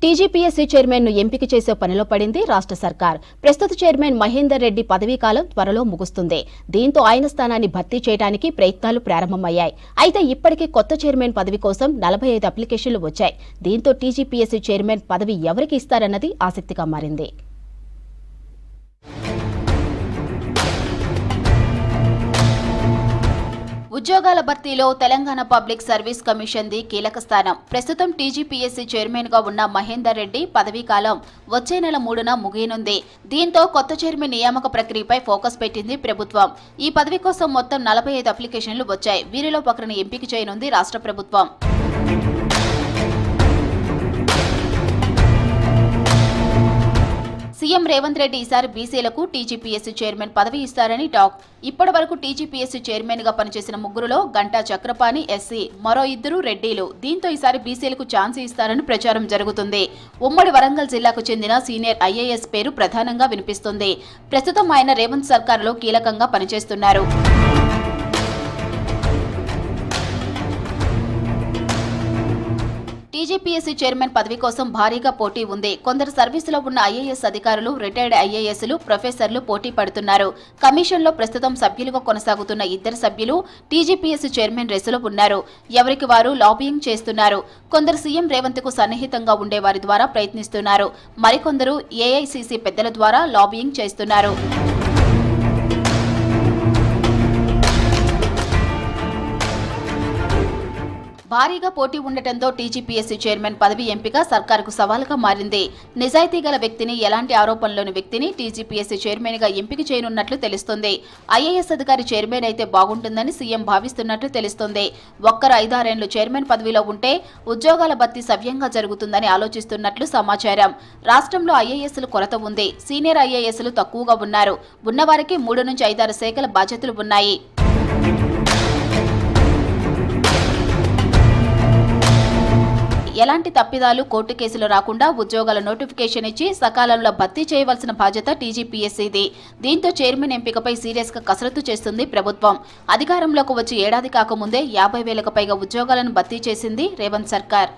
TGPSC chairman ను ఎంపిక చేసే పనిలో పడింది రాష్ట్ర సర్కార్. ప్రస్తుత చైర్మన్ మహేందర్ రెడ్డి పదవీ కాలం త్వరలో ముగుస్తుంది. దీంతో ఆయన స్థానాన్ని భర్తీ చేయడానికి ప్రయత్నాలు ప్రారంభమయ్యాయి. అయితే ఇప్పటికే కొత్త చైర్మన్ పదవి కోసం 45 అప్లికేషన్లు వచ్చాయి. దీంతో టీజీపీఎస్సీ చైర్మన్ పదవి ఎవరికి ఇస్తారన్నది ఆసక్తిగా మారింది. ఉద్యోగాల భర్తీలో తెలంగాణ పబ్లిక్ సర్వీస్ కమిషన్ ది కీలక స్థానం. ప్రస్తుతం టీజీపీఎస్సీ చైర్మన్ గా ఉన్న మహేందర్ రెడ్డి పదవీ కాలం వచ్చే నెల 3న ముగియనుంది. దీంతో కొత్త చైర్మన్ నియామక ప్రక్రియపై ఫోకస్ పెట్టింది ప్రభుత్వం. ఈ పదవి కోసం మొత్తం 45 అప్లికేషన్లు వచ్చాయి. వీరిలో ఒకరిని ఎంపిక చేయనుంది రాష్ట్ర ప్రభుత్వం. సీఎం రేవంత్ రెడ్డి ఈసారి బీసీలకు టీజీపీఎస్సీ చైర్మన్ పదవి ఇస్తారని టాక్. ఇప్పటి వరకు టీజీపీఎస్సీ చైర్మన్ గా పనిచేసిన ముగ్గురులో గంటా చక్రపాణి ఎస్సీ, మరో 2 రెడ్డిలు. దీంతో ఈసారి బీసీలకు ఛాన్స్ ఇస్తారని ప్రచారం జరుగుతుంది. ఉమ్మడి వరంగల్ జిల్లాకు చెందిన సీనియర్ ఐఏఎస్ పేరు ప్రధానంగా వినిపిస్తుంది. ప్రస్తుతం ఆయన రేవంత్ సర్కారులో కీలకంగా పనిచేస్తున్నారు. టీజీపీఎస్సీ చైర్మన్ పదవి కోసం భారీగా పోటీ ఉంది. కొందరు సర్వీసులో ఉన్న ఐఏఎస్ అధికారులు, రిటైర్డ్ ఐఏఎస్లు, ప్రొఫెసర్లు పోటీ పడుతున్నారు. కమిషన్లో ప్రస్తుతం సభ్యులుగా కొనసాగుతున్న 2 సభ్యులు టీజీపీఎస్సీ చైర్మన్ రేసులో ఉన్నారు. ఎవరికి వారు లాబియింగ్ చేస్తున్నారు. కొందరు సీఎం రేవంత్ కు సన్నిహితంగా ఉండే వారి ద్వారా ప్రయత్నిస్తున్నారు. మరికొందరు ఏఐసీసీ పెద్దల ద్వారా లాబియింగ్ చేస్తున్నారు. భారీగా పోటీ ఉండటంతో టీజీపీఎస్సీ చైర్మన్ పదవి ఎంపిక సర్కారుకు సవాలుగా మారింది. నిజాయితీ గల వ్యక్తిని, ఎలాంటి ఆరోపణలోని వ్యక్తిని టీజీపీఎస్సీ చైర్మన్ గా ఎంపిక చేయనున్నట్లు తెలుస్తోంది. ఐఏఎస్ అధికారి చైర్మన్ అయితే బాగుంటుందని సీఎం భావిస్తున్నట్లు తెలుస్తోంది. ఒక్కరు 5-6 ఏళ్లు చైర్మన్ పదవిలో ఉంటే ఉద్యోగాల భర్తీ సవ్యంగా జరుగుతుందని ఆలోచిస్తున్నట్లు సమాచారం. రాష్ట్రంలో ఐఏఎస్లు కొరత ఉంది. సీనియర్ ఐఏఎస్లు తక్కువగా ఉన్నారు. ఉన్నవారికి 3 నుంచి 5-6 శాఖల బాధ్యతలు ఉన్నాయి. ఎలాంటి తప్పిదాలు, కోర్టు కేసులు రాకుండా ఉద్యోగాల నోటిఫికేషన్ ఇచ్చి సకాలంలో భర్తీ చేయవలసిన బాధ్యత టీజీపీఎస్సీది. దీంతో చైర్మన్ ఎంపికపై సీరియస్ గా కసరత్తు చేస్తుంది ప్రభుత్వం. అధికారంలోకి వచ్చి ఏడాది కాకముందే 50,000కు పైగా ఉద్యోగాలను భర్తీ చేసింది రేవంత్ సర్కార్.